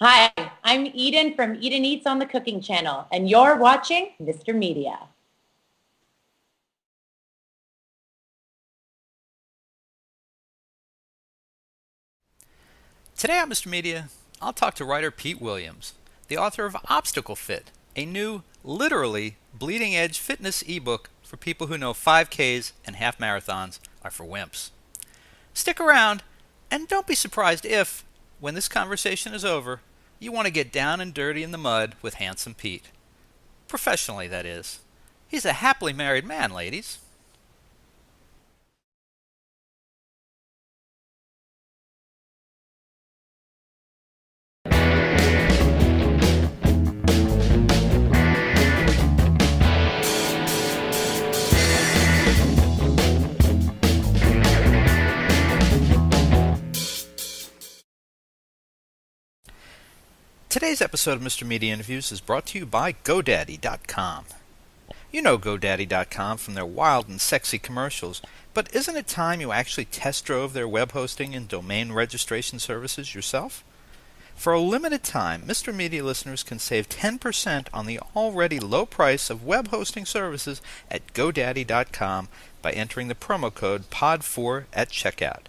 Hi, I'm Eden from Eden Eats on the Cooking Channel, and you're watching Mr. Media. Today on Mr. Media, I'll talk to writer Pete Williams, the author of Obstacle Fit, a new, literally bleeding-edge fitness ebook for people who know 5Ks and half marathons are for wimps. Stick around, and don't be surprised if, when this conversation is over, you want to get down and dirty in the mud with Handsome Pete. Professionally, that is. He's a happily married man, ladies. Today's episode of Mr. Media Interviews is brought to you by GoDaddy.com. You know GoDaddy.com from their wild and sexy commercials, but isn't it time you actually test drove their web hosting and domain registration services yourself? For a limited time, Mr. Media listeners can save 10% on the already low price of web hosting services at GoDaddy.com by entering the promo code POD4 at checkout.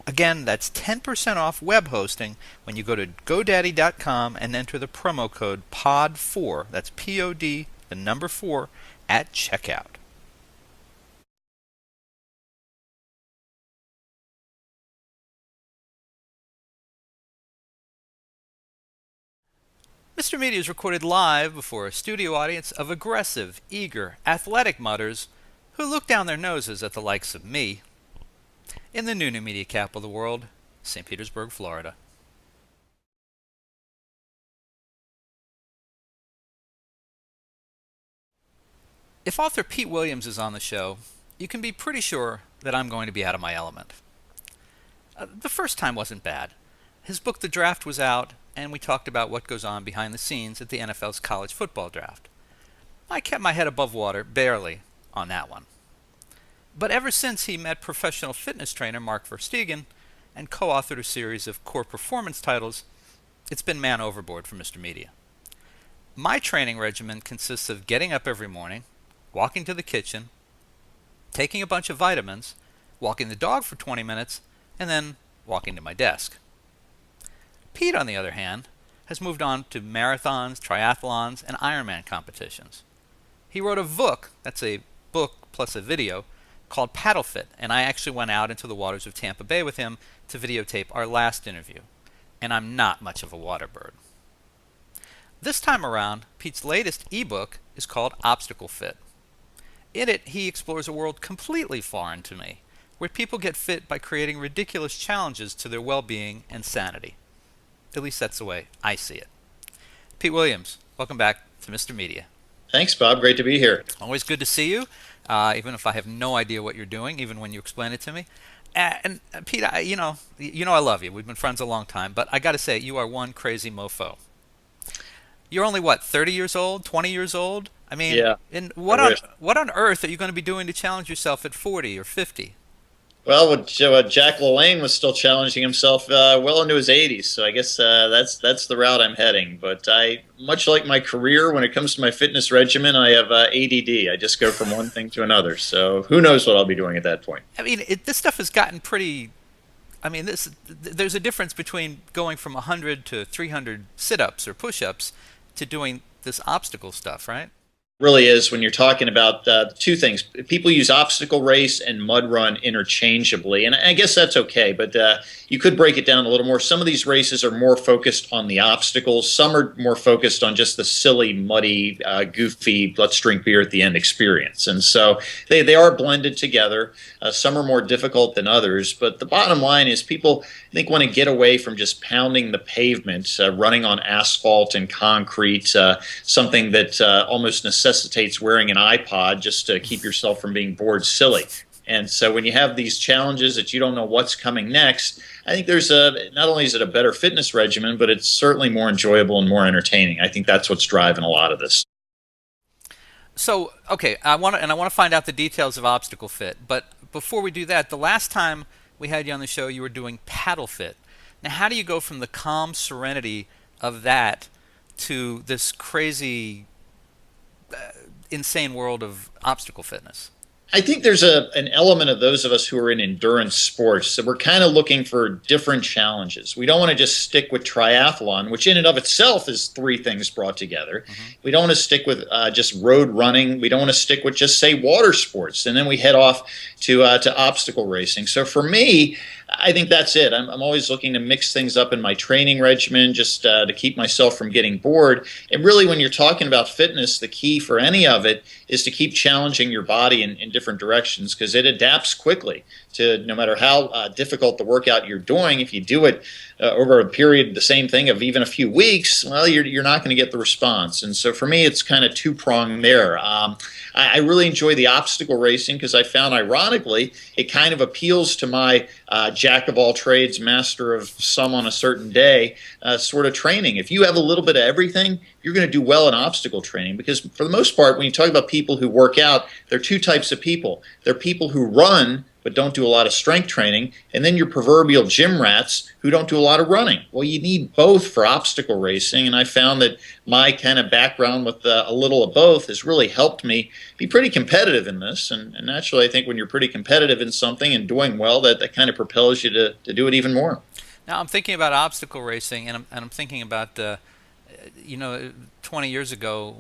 Again, that's 10% off web hosting when you go to GoDaddy.com and enter the promo code POD4, that's P-O-D, the number 4, at checkout. Mr. Media is recorded live before a studio audience of aggressive, eager, athletic mutters who look down their noses at the likes of me in the new media capital of the world, St. Petersburg, Florida. If author Pete Williams is on the show, you can be pretty sure that I'm going to be out of my element. The first time wasn't bad. His book The Draft was out, and we talked about what goes on behind the scenes at the NFL's college football draft. I kept my head above water, barely, on that one. But ever since he met professional fitness trainer Mark Verstegen and co-authored a series of core performance titles, it's been man overboard for Mr. Media. My training regimen consists of getting up every morning, walking to the kitchen, taking a bunch of vitamins, walking the dog for 20 minutes, and then walking to my desk. Pete, on the other hand, has moved on to marathons, triathlons, and Ironman competitions. He wrote a vook, that's a book plus a video, called Paddle Fit, and I actually went out into the waters of Tampa Bay with him to videotape our last interview. And I'm not much of a water bird. This time around, Pete's latest ebook is called Obstacle Fit. In it, he explores a world completely foreign to me, where people get fit by creating ridiculous challenges to their well-being and sanity. At least that's the way I see it. Pete Williams, welcome back to Mr. Media. Thanks, Bob. Great to be here. Always good to see you, even if I have no idea what you're doing, even when you explain it to me. And Pete, you know I love you. We've been friends a long time, but I got to say, you are one crazy mofo. You're only, 30 years old, 20 years old? I mean, Yeah, and I wish. what on earth are you going to be doing to challenge yourself at 40 or 50? Well, Jack LaLanne was still challenging himself well into his 80s, so I guess that's the route I'm heading. But much like my career, when it comes to my fitness regimen, I have ADD. I just go from one thing to another. So who knows what I'll be doing at that point? I mean, this stuff has gotten pretty. I mean, there's a difference between going from 100 to 300 sit-ups or push-ups to doing this obstacle stuff, right? Really is when you're talking about two things. People use obstacle race and mud run interchangeably, and I guess that's okay, but you could break it down a little more. Some of these races are more focused on the obstacles. Some are more focused on just the silly, muddy, goofy, let's drink beer at the end experience. And so they are blended together. Some are more difficult than others, but the bottom line is people, I think, want to get away from just pounding the pavement, running on asphalt and concrete, something that almost necessitates wearing an iPod just to keep yourself from being bored silly. And so when you have these challenges that you don't know what's coming next, I think there's not only is it a better fitness regimen, but it's certainly more enjoyable and more entertaining. I think that's what's driving a lot of this. So, okay, I want to find out the details of Obstacle Fit, but before we do that, the last time we had you on the show, you were doing Paddle Fit. Now, how do you go from the calm serenity of that to this crazy, insane world of obstacle fitness? I think there's an element of those of us who are in endurance sports. So we're kind of looking for different challenges. We don't want to just stick with triathlon, which in and of itself is three things brought together. We don't want to stick with just road running. We don't want to stick with just, say, water sports. And then we head off to obstacle racing. So for me, I think that's it. I'm always looking to mix things up in my training regimen just to keep myself from getting bored. And really, when you're talking about fitness, the key for any of it is to keep challenging your body in different directions, because it adapts quickly to no matter how difficult the workout you're doing. If you do it over a period, the same thing of even a few weeks, well, you're not going to get the response. And so for me, it's kind of two-pronged there. I really enjoy the obstacle racing because I found, ironically, it kind of appeals to my jack of all trades, master of some on a certain day sort of training. If you have a little bit of everything, you're going to do well in obstacle training, because for the most part, when you talk about people who work out, there are two types of people. There are people who run but don't do a lot of strength training, and then your proverbial gym rats who don't do a lot of running. Well, you need both for obstacle racing, and I found that my kind of background with a little of both has really helped me be pretty competitive in this, and naturally I think when you're pretty competitive in something and doing well, that kind of propels you to do it even more. Now I'm thinking about obstacle racing, and I'm thinking about 20 years ago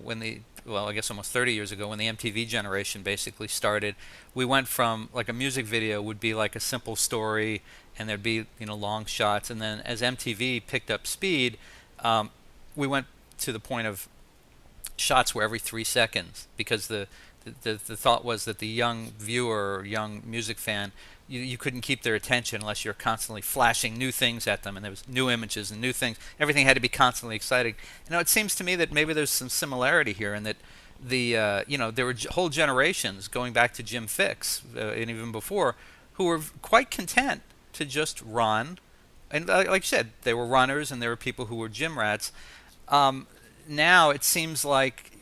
well, I guess almost 30 years ago, when the MTV generation basically started, we went from, like, a music video would be like a simple story, and there'd be, long shots, and then as MTV picked up speed, we went to the point of shots were every 3 seconds, because the thought was that the young viewer or young music fan, you couldn't keep their attention unless you're constantly flashing new things at them, and there was new images and new things. Everything had to be constantly exciting. It seems to me that maybe there's some similarity here, and that there were whole generations going back to Jim Fixx and even before, who were quite content to just run. And like you said, they were runners, and there were people who were gym rats. Now it seems like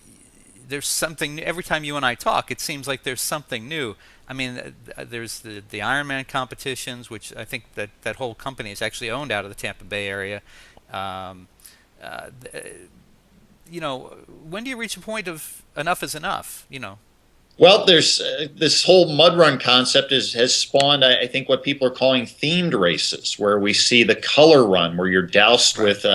there's something new. Every time you and I talk, it seems like there's something new. I mean, there's the Ironman competitions, which I think that whole company is actually owned out of the Tampa Bay area. When do you reach a point of enough is enough? Well, there's this whole mud run concept has spawned, I think, what people are calling themed races, where we see the color run, where you're doused with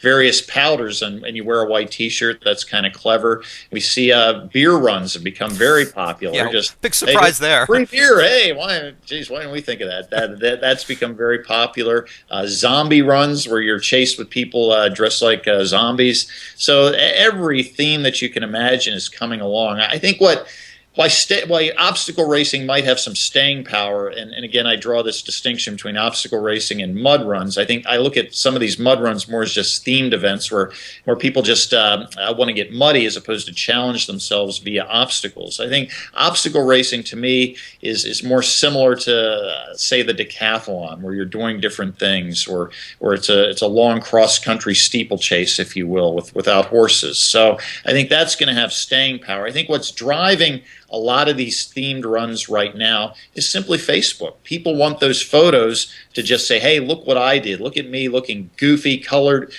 various powders and you wear a white T-shirt. That's kind of clever. We see beer runs have become very popular. Yeah, just big surprise there. Free beer, hey! Why didn't we think of that? That's become very popular. Zombie runs, where you're chased with people dressed like zombies. So every theme that you can imagine is coming along. I think why obstacle racing might have some staying power, and again, I draw this distinction between obstacle racing and mud runs. I think I look at some of these mud runs more as just themed events where people just want to get muddy as opposed to challenge themselves via obstacles. I think obstacle racing to me is more similar to, say, the decathlon, where you're doing different things, or it's a long cross-country steeplechase, if you will, without horses. So I think that's going to have staying power. I think what's driving a lot of these themed runs right now is simply Facebook. People want those photos to just say, hey, look what I did. Look at me looking goofy, covered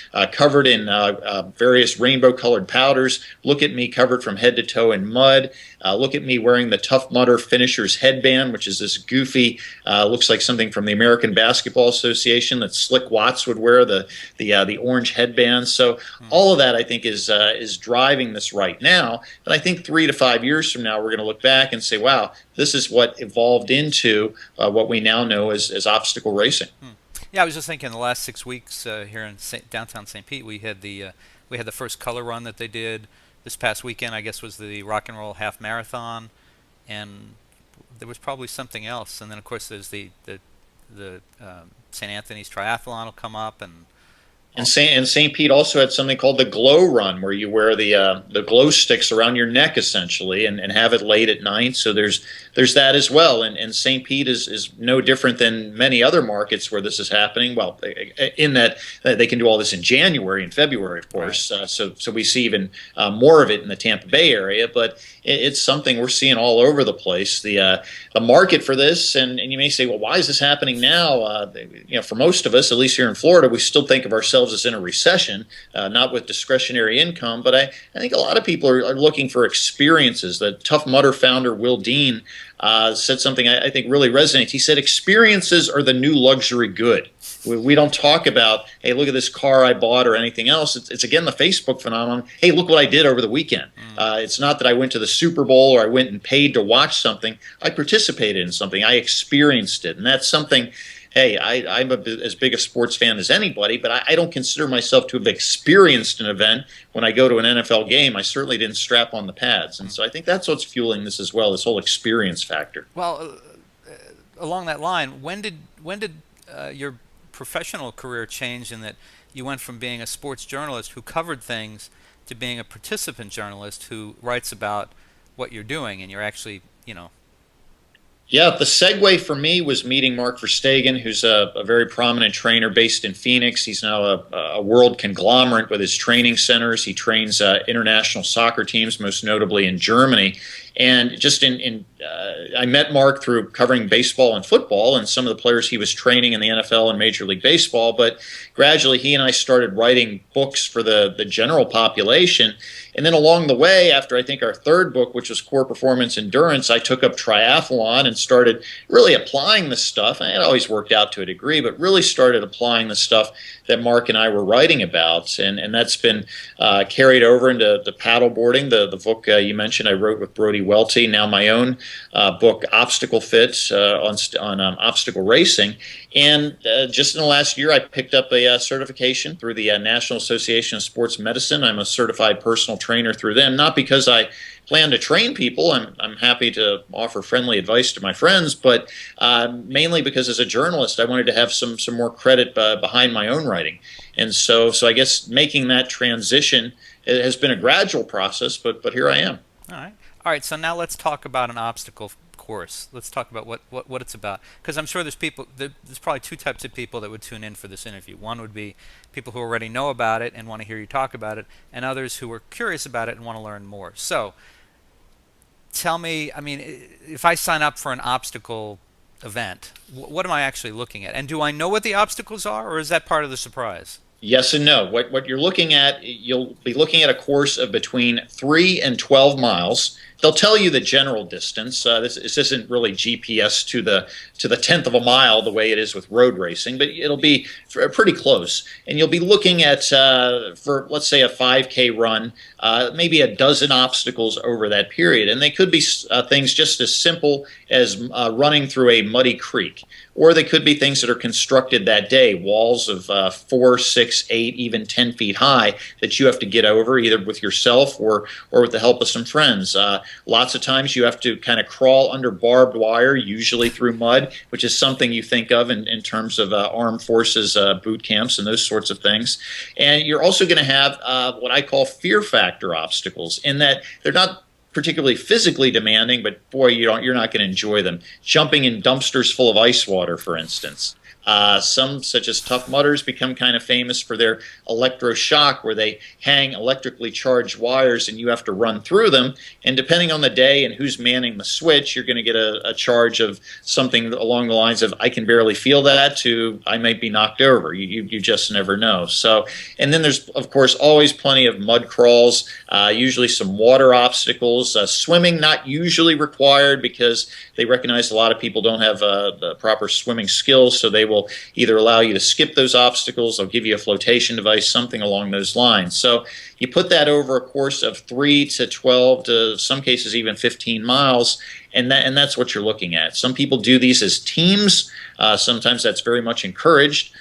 in various rainbow-colored powders. Look at me covered from head to toe in mud. Look at me wearing the Tough Mudder Finisher's headband, which is this goofy, looks like something from the American Basketball Association that Slick Watts would wear, the orange headband. So all of that, I think, is driving this right now. But I think 3 to 5 years from now, we're going to look back and say, wow, this is what evolved into what we now know as obstacle racing. Yeah, I was just thinking the last 6 weeks here in downtown St. Pete, we had the first color run that they did. This past weekend, I guess, was the Rock and Roll Half Marathon, and there was probably something else. And then, of course, there's the St. Anthony's Triathlon will come up, and St. Pete also had something called the Glow Run, where you wear the glow sticks around your neck, essentially, and have it late at night. So there's that as well. And St. Pete is no different than many other markets where this is happening. Well, in that they can do all this in January and February, of course. Right. So we see even more of it in the Tampa Bay area. But it's something we're seeing all over the place. The market for this, and you may say, well, why is this happening now? For most of us, at least here in Florida, we still think of ourselves ourselves is in a recession, not with discretionary income, but I think a lot of people are looking for experiences. The Tough Mudder founder, Will Dean, said something I think really resonates. He said, experiences are the new luxury good. We don't talk about, hey, look at this car I bought or anything else. It's again, the Facebook phenomenon. Hey, look what I did over the weekend. It's not that I went to the Super Bowl or I went and paid to watch something. I participated in something. I experienced it. And that's something, hey, I'm as big a sports fan as anybody, but I don't consider myself to have experienced an event. When I go to an NFL game, I certainly didn't strap on the pads. And so I think that's what's fueling this as well, this whole experience factor. Well, along that line, when did your professional career change in that you went from being a sports journalist who covered things to being a participant journalist who writes about what you're doing and you're actually, Yeah, the segue for me was meeting Mark Verstegen, who's a very prominent trainer based in Phoenix. He's now a world conglomerate with his training centers. He trains international soccer teams, most notably in Germany. And just I met Mark through covering baseball and football and some of the players he was training in the NFL and Major League Baseball. But gradually he and I started writing books for the general population. And then along the way, after I think our third book, which was Core Performance Endurance, I took up triathlon and started really applying the stuff. And it always worked out to a degree, but really started applying the stuff that Mark and I were writing about. And that's been carried over into the paddleboarding, the book you mentioned I wrote with Brody Welty, now my own book, Obstacle Fit, on obstacle racing. And just in the last year, I picked up a certification through the National Association of Sports Medicine. I'm a certified personal trainer through them, not because I plan to train people. I'm happy to offer friendly advice to my friends, but mainly because as a journalist, I wanted to have some more credit behind my own writing. And so I guess making that transition, it has been a gradual process, but here I am. All right. So now let's talk about an obstacle course. Let's talk about what it's about, because I'm sure there's probably two types of people that would tune in for this interview. One would be people who already know about it and want to hear you talk about it, and others who are curious about it and want to learn more. So tell me, if I sign up for an obstacle event, what am I actually looking at? And do I know what the obstacles are, or is that part of the surprise? Yes and no. What you're looking at, you'll be looking at a course of between 3 and 12 miles. They'll tell you the general distance. This isn't really GPS to the tenth of a mile the way it is with road racing, but it'll be pretty close. And you'll be looking at, for let's say a 5K run, maybe a dozen obstacles over that period. And they could be things just as simple as running through a muddy creek. Or they could be things that are constructed that day, walls of 4, 6, 8, even 10 feet high that you have to get over either with yourself or with the help of some friends. Lots of times you have to kind of crawl under barbed wire, usually through mud, which is something you think of in terms of armed forces boot camps and those sorts of things. And you're also going to have what I call fear factor obstacles, in that they're not particularly physically demanding, but boy, you're not going to enjoy them. Jumping in dumpsters full of ice water, for instance. Some, such as Tough Mudders, become kind of famous for their electroshock, where they hang electrically charged wires and you have to run through them. And depending on the day and who's manning the switch, you're going to get a charge of something along the lines of, I can barely feel that, to I might be knocked over. You just never know. So, and then there's, of course, always plenty of mud crawls, usually some water obstacles. Swimming, not usually required, because they recognize a lot of people don't have the proper swimming skills, so they will either allow you to skip those obstacles, they'll give you a flotation device, something along those lines. So you put that over a course of 3 to 12 to some cases even 15 miles, and that's what you're looking at. Some people do these as teams. Sometimes that's very much encouraged.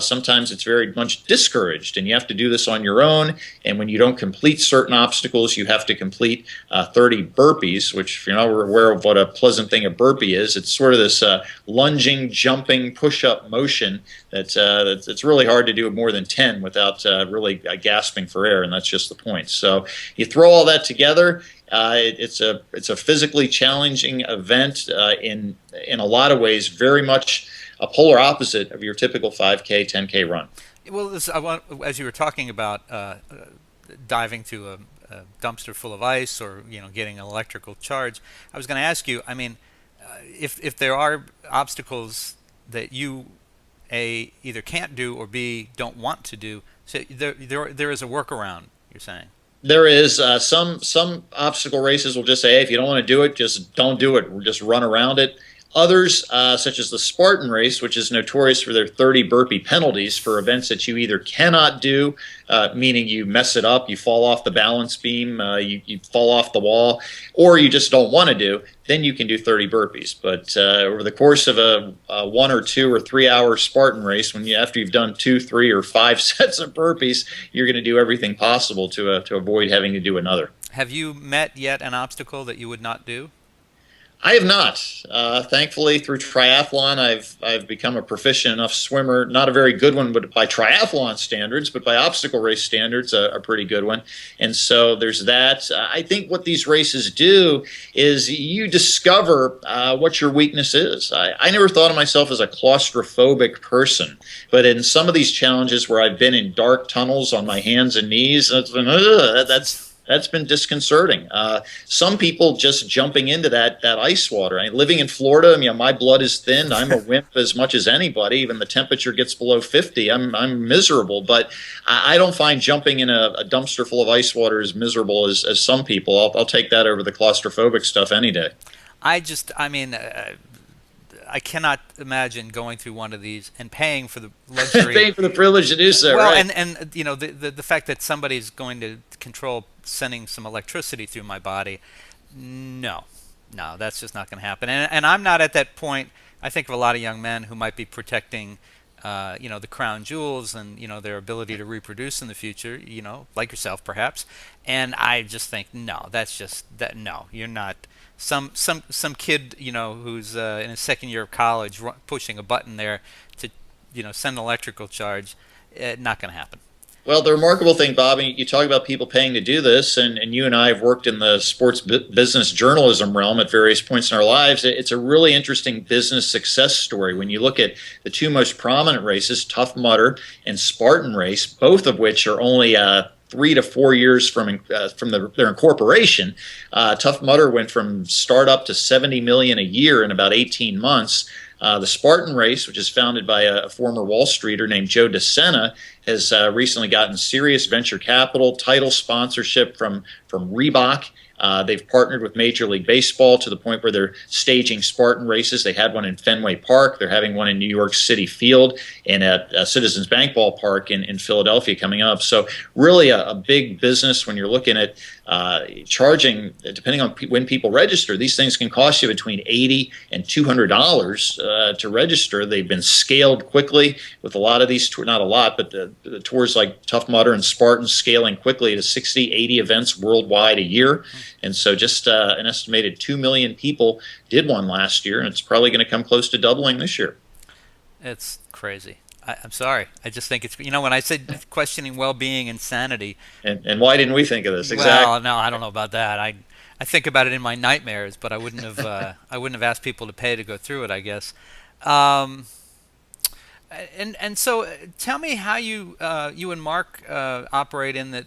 Sometimes it's very much discouraged, and you have to do this on your own. And when you don't complete certain obstacles, you have to complete 30 burpees, which, if you're not aware of what a pleasant thing a burpee is, it's sort of this lunging, jumping, push-up motion that's it's really hard to do more than 10 without really gasping for air, and that's just the point. So you throw all that together. It's a physically challenging event in a lot of ways, very much a polar opposite of your typical 5K, 10K run. Well, as you were talking about diving to a dumpster full of ice, or getting an electrical charge, I was going to ask you, if there are obstacles that you A, either can't do, or B, don't want to do. So there is a workaround, you're saying. There is some obstacle races will just say, hey, if you don't want to do it, just don't do it. We'll just run around it. Others, such as the Spartan race, which is notorious for their 30 burpee penalties for events that you either cannot do, meaning you mess it up, you fall off the balance beam, you fall off the wall, or you just don't want to do, then you can do 30 burpees. But over the course of a 1 or 2 or 3 hour Spartan race, after you've done 2, 3, or 5 sets of burpees, you're going to do everything possible to avoid having to do another. Have you met yet an obstacle that you would not do? I have not. Thankfully, through triathlon, I've become a proficient enough swimmer. Not a very good one, but by triathlon standards, but by obstacle race standards, a pretty good one. And so there's that. I think what these races do is you discover what your weakness is. I never thought of myself as a claustrophobic person, but in some of these challenges where I've been in dark tunnels on my hands and knees, that's been disconcerting. Some people just jumping into that ice water. Living in Florida, my blood is thin. I'm a wimp as much as anybody. Even the temperature gets below 50, I'm miserable. But I don't find jumping in a dumpster full of ice water as miserable as some people. I'll take that over the claustrophobic stuff any day. I cannot imagine going through one of these and paying for the luxury, paying for the privilege to do so. Well, right? and the fact that somebody's going to control sending some electricity through my body, no, that's just not going to happen. And I'm not at that point. I think of a lot of young men who might be protecting, the crown jewels and their ability to reproduce in the future, like yourself perhaps. And I just think, no, that's just that. No, you're not. Some kid, who's in his second year of college, pushing a button there to, send an electrical charge, not going to happen. Well, the remarkable thing, Bobby, you talk about people paying to do this, and you and I have worked in the sports business journalism realm at various points in our lives. It's a really interesting business success story. When you look at the two most prominent races, Tough Mudder and Spartan Race, both of which are only 3 to 4 years from their incorporation. Tough Mudder went from startup to $70 million a year in about 18 months. The Spartan Race, which is founded by a former Wall Streeter named Joe DeSena, has recently gotten serious venture capital, title sponsorship from Reebok. They've partnered with Major League Baseball to the point where they're staging Spartan races. They had one in Fenway Park. They're having one in New York City Field and at Citizens Bank Ballpark in Philadelphia coming up. So really a big business when you're looking at charging, depending on when people register. These things can cost you between $80 and $200 to register. They've been scaled quickly with a lot of these, not a lot, but the tours like Tough Mudder and Spartan scaling quickly to 60, 80 events worldwide a year. And so just an estimated 2 million people did one last year, and it's probably going to come close to doubling this year. It's crazy. I'm sorry. I just think it's, when I said questioning well-being and sanity. And why didn't we think of this? Exactly. Well, no, I don't know about that. I think about it in my nightmares, but I wouldn't have asked people to pay to go through it, I guess. And so tell me how you and Mark operate in that.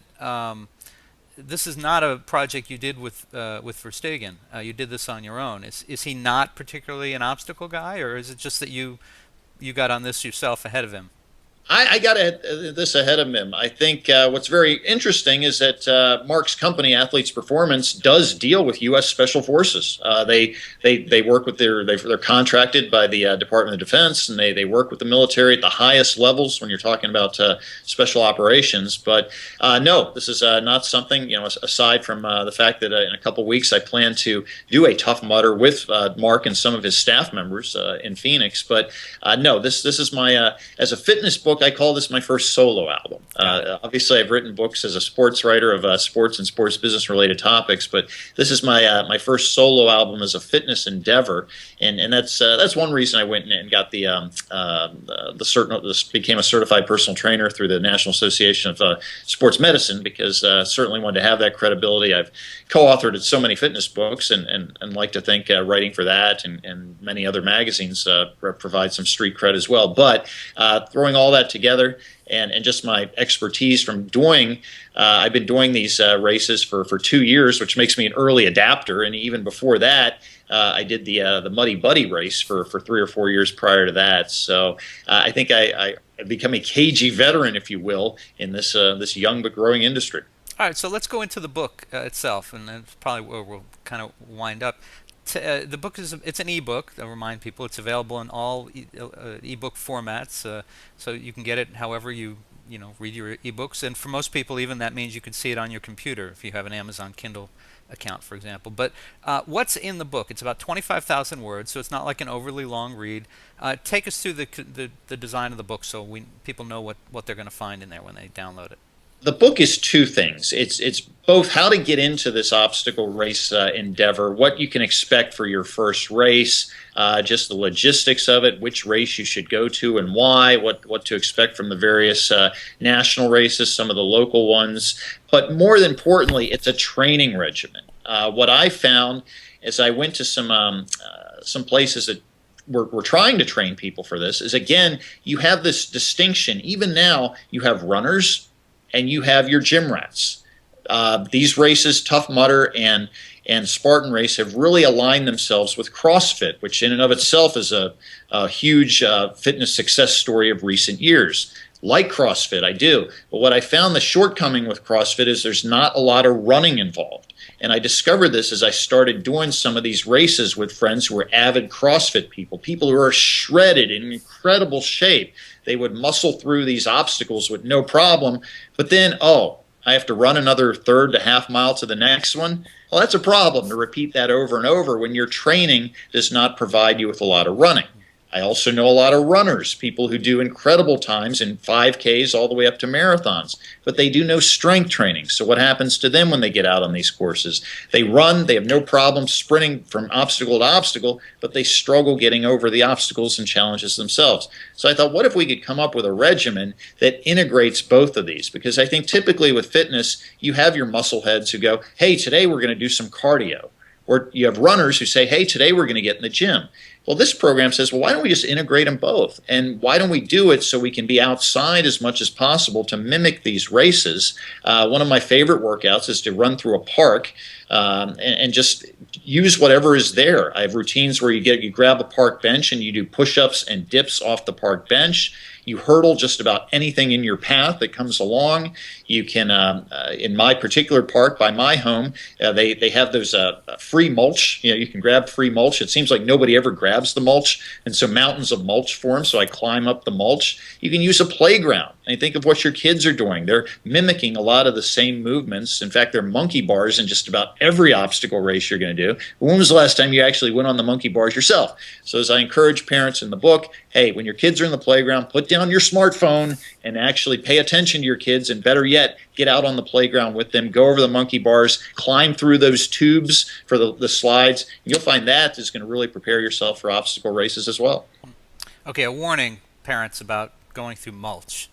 This is not a project you did with Verstegen. You did this on your own. Is he not particularly an obstacle guy, or is it just that you got on this yourself ahead of him? I got this ahead of him. I think what's very interesting is that Mark's company, Athletes Performance, does deal with U.S. Special Forces. They work with they're contracted by the Department of Defense, and they work with the military at the highest levels when you're talking about special operations. But no, this is not something, aside from the fact that in a couple weeks I plan to do a Tough Mudder with Mark and some of his staff members in Phoenix. But no, this is my as a fitness book. I call this my first solo album. Obviously, I've written books as a sports writer of sports and sports business related topics, but this is my first solo album as a fitness endeavor, and that's one reason I went and got became a certified personal trainer through the National Association of Sports Medicine, because certainly wanted to have that credibility. I've co-authored so many fitness books, and like to think writing for that and many other magazines provide some street cred as well. But throwing all that together and just my expertise from doing, I've been doing these races for 2 years, which makes me an early adapter. And even before that, I did the Muddy Buddy race for 3 or 4 years prior to that. So I think I become a cagey veteran, if you will, in this this young but growing industry. All right, so let's go into the book itself, and that's probably where we'll kind of wind up. The book it's an ebook. I'll remind people it's available in all ebook formats, so you can get it however you read your ebooks. And for most people, even that means you can see it on your computer if you have an Amazon Kindle account, for example. But what's in the book? It's about 25,000 words, so it's not like an overly long read. Take us through the design of the book so people know what they're going to find in there when they download it. The book is two things. It's both how to get into this obstacle race endeavor, what you can expect for your first race, just the logistics of it, which race you should go to and why, what to expect from the various national races, some of the local ones. But more importantly, it's a training regimen. What I found as I went to some places that we're trying to train people for this is, again, you have this distinction. Even now, you have runners and you have your gym rats. These races, Tough Mudder and Spartan Race, have really aligned themselves with CrossFit, which in and of itself is a huge fitness success story of recent years. Like CrossFit, I do. But what I found the shortcoming with CrossFit is there's not a lot of running involved. And I discovered this as I started doing some of these races with friends who were avid CrossFit people who are shredded, in incredible shape. They would muscle through these obstacles with no problem. But then, I have to run another third to half mile to the next one. Well, that's a problem to repeat that over and over when your training does not provide you with a lot of running. I also know a lot of runners, people who do incredible times in 5Ks all the way up to marathons, but they do no strength training. So what happens to them when they get out on these courses? They run, they have no problem sprinting from obstacle to obstacle, but they struggle getting over the obstacles and challenges themselves. So I thought, what if we could come up with a regimen that integrates both of these? Because I think typically with fitness, you have your muscle heads who go, hey, today we're going to do some cardio. Or you have runners who say, hey, today we're going to get in the gym. Well, this program says, well, why don't we just integrate them both? And why don't we do it so we can be outside as much as possible to mimic these races? One of my favorite workouts is to run through a park and just use whatever is there. I have routines where you grab a park bench and you do push-ups and dips off the park bench. You hurdle just about anything in your path that comes along. You can, in my particular park by my home, they have those free mulch. You can grab free mulch. It seems like nobody ever grabs the mulch, and so mountains of mulch form, so I climb up the mulch. You can use a playground. And think of what your kids are doing. They're mimicking a lot of the same movements. In fact, there are monkey bars in just about every obstacle race you're going to do. When was the last time you actually went on the monkey bars yourself? So as I encourage parents in the book, hey, when your kids are in the playground, put down your smartphone and actually pay attention to your kids, and better yet, get out on the playground with them, go over the monkey bars, climb through those tubes for the slides. You'll find that is going to really prepare yourself for obstacle races as well. Okay, a warning, parents, about going through mulch.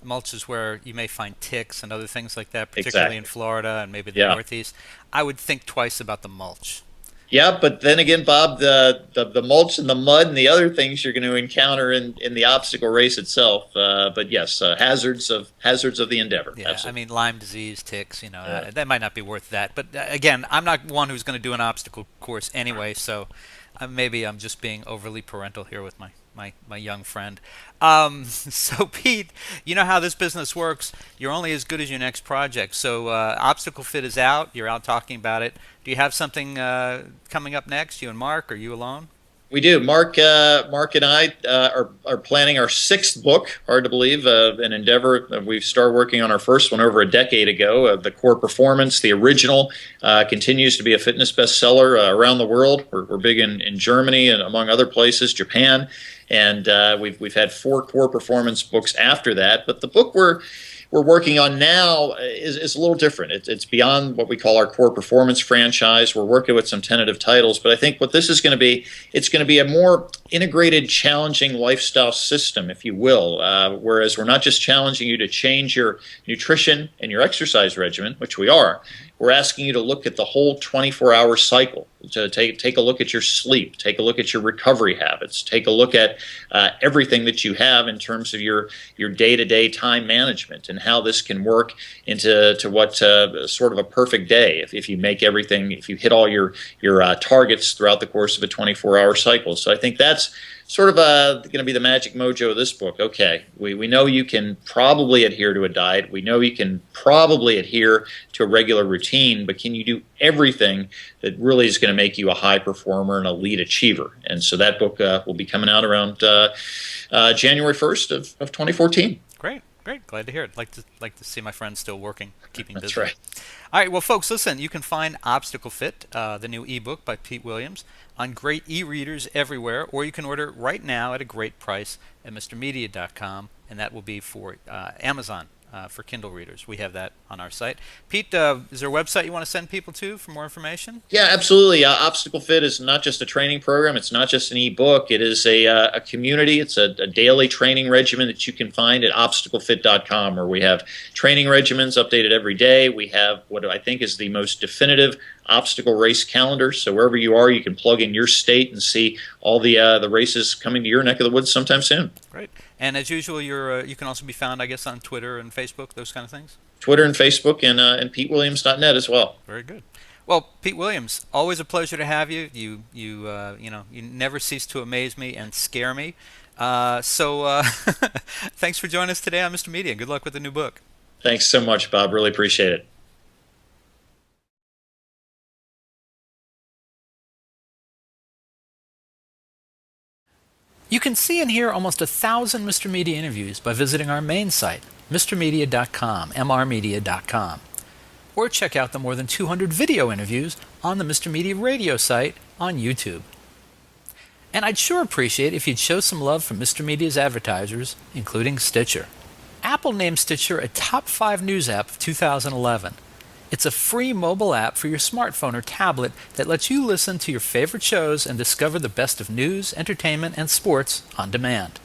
Mulch is where you may find ticks and other things like that, particularly in Florida and maybe the Northeast. I would think twice about the mulch. Yeah, but then again, Bob, the mulch and the mud and the other things you're going to encounter in the obstacle race itself. But yes, hazards of the endeavor. Yeah, Absolutely. I mean, Lyme disease, ticks, that might not be worth that. But again, I'm not one who's going to do an obstacle course anyway, so maybe I'm just being overly parental here with my young friend. So Pete, you know how this business works. You're only as good as your next project. So Obstacle Fit is out. You're out talking about it. Do you have something coming up next, you and Mark, or you alone? We do. Mark and I are planning our 6th book, hard to believe, an endeavor. We've started working on our first one over a decade ago. The Core Performance, the original, continues to be a fitness bestseller around the world. We're big in Germany and among other places, Japan. And we've had 4 Core Performance books after that. But the book we're working on now is a little different. It's beyond what we call our Core Performance franchise. We're working with some tentative titles, but I think what this is going to be, it's going to be a more integrated, challenging lifestyle system, if you will, whereas we're not just challenging you to change your nutrition and your exercise regimen, which we are. We're asking you to look at the whole 24-hour cycle. to take a look at your sleep, take a look at your recovery habits, take a look at everything that you have in terms of your day-to-day time management and how this can work into what sort of a perfect day if you make everything, if you hit all your targets throughout the course of a 24-hour cycle. So I think that's sort of going to be the magic mojo of this book. Okay, we know you can probably adhere to a diet. We know you can probably adhere to a regular routine, but can you do everything that really is going to make you a high performer and elite achiever? And so that book will be coming out around January 1st of 2014. Great. Glad to hear it. Like to see my friends still working, keeping busy. That's right. All right, well, folks, listen, you can find Obstacle Fit, the new ebook by Pete Williams, on great e-readers everywhere, or you can order it right now at a great price at MrMedia.com, and that will be for Amazon for Kindle readers. We have that on our site. Pete, is there a website you want to send people to for more information? Yeah, absolutely. Obstacle Fit is not just a training program. It's not just an ebook. It is a community. It's a daily training regimen that you can find at obstaclefit.com, where we have training regimens updated every day. We have what I think is the most definitive obstacle race calendar. So wherever you are, you can plug in your state and see all the races coming to your neck of the woods sometime soon. Great. And as usual, you can also be found, I guess, on Twitter and Facebook, those kind of things? Twitter and Facebook, and PeteWilliams.net as well. Very good. Well, Pete Williams, always a pleasure to have you. You never cease to amaze me and scare me. So thanks for joining us today on Mr. Media. Good luck with the new book. Thanks so much, Bob. Really appreciate it. You can see and hear almost 1,000 Mr. Media interviews by visiting our main site, mrmedia.com, mrmedia.com. Or check out the more than 200 video interviews on the Mr. Media radio site on YouTube. And I'd sure appreciate if you'd show some love for Mr. Media's advertisers, including Stitcher. Apple named Stitcher a top 5 news app of 2011. It's a free mobile app for your smartphone or tablet that lets you listen to your favorite shows and discover the best of news, entertainment, and sports on demand.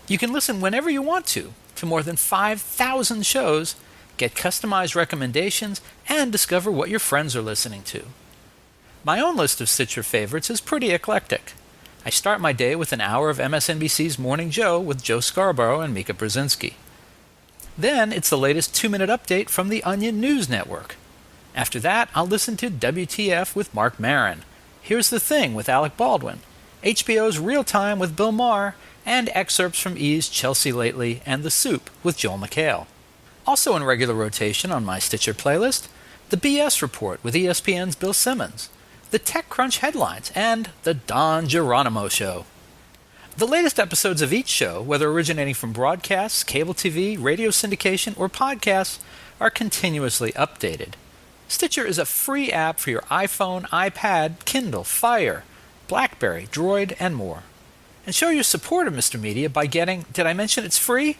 You can listen whenever you want to more than 5,000 shows, get customized recommendations, and discover what your friends are listening to. My own list of Stitcher favorites is pretty eclectic. I start my day with an hour of MSNBC's Morning Joe with Joe Scarborough and Mika Brzezinski. Then it's the latest 2-minute update from the Onion News Network. After that, I'll listen to WTF with Mark Maron, Here's the Thing with Alec Baldwin, HBO's Real Time with Bill Maher, and excerpts from E's Chelsea Lately and The Soup with Joel McHale. Also in regular rotation on my Stitcher playlist, the BS Report with ESPN's Bill Simmons, the TechCrunch headlines, and the Don Geronimo Show. The latest episodes of each show, whether originating from broadcasts, cable TV, radio syndication, or podcasts, are continuously updated. Stitcher is a free app for your iPhone, iPad, Kindle, Fire, BlackBerry, Droid, and more. And show your support of Mr. Media by getting, did I mention it's free?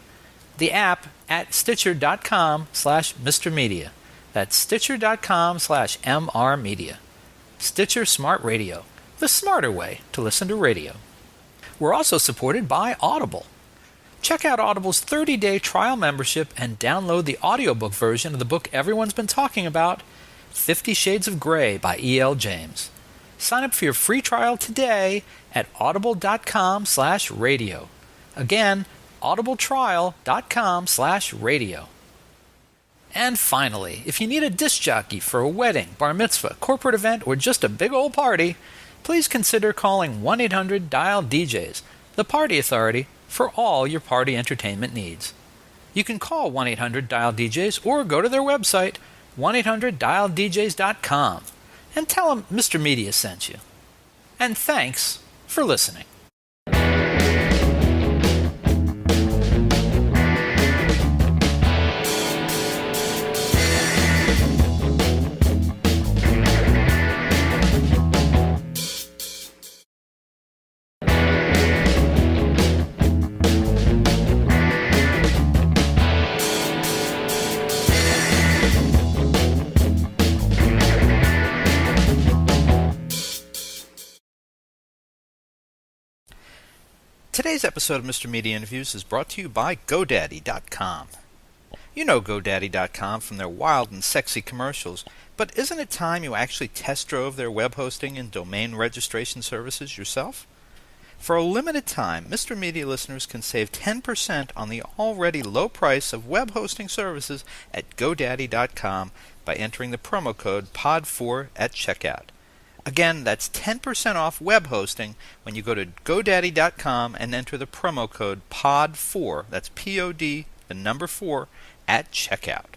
The app at stitcher.com/Mr. Media. That's stitcher.com/MRmedia. Stitcher Smart Radio, the smarter way to listen to radio. We're also supported by Audible. Check out Audible's 30-day trial membership and download the audiobook version of the book everyone's been talking about, 50 Shades of Grey by E.L. James. Sign up for your free trial today at audible.com/radio. Again, audibletrial.com/radio. And finally, if you need a disc jockey for a wedding, bar mitzvah, corporate event, or just a big old party, please consider calling 1-800-DIAL-DJs, the party authority for all your party entertainment needs. You can call 1-800-DIAL-DJs or go to their website, 1-800-DIAL-DJs.com, and tell them Mr. Media sent you. And thanks for listening. Today's episode of Mr. Media Interviews is brought to you by GoDaddy.com. You know GoDaddy.com from their wild and sexy commercials, but isn't it time you actually test drove their web hosting and domain registration services yourself? For a limited time, Mr. Media listeners can save 10% on the already low price of web hosting services at GoDaddy.com by entering the promo code POD4 at checkout. Again, that's 10% off web hosting when you go to GoDaddy.com and enter the promo code POD4, that's P-O-D, the number 4, at checkout.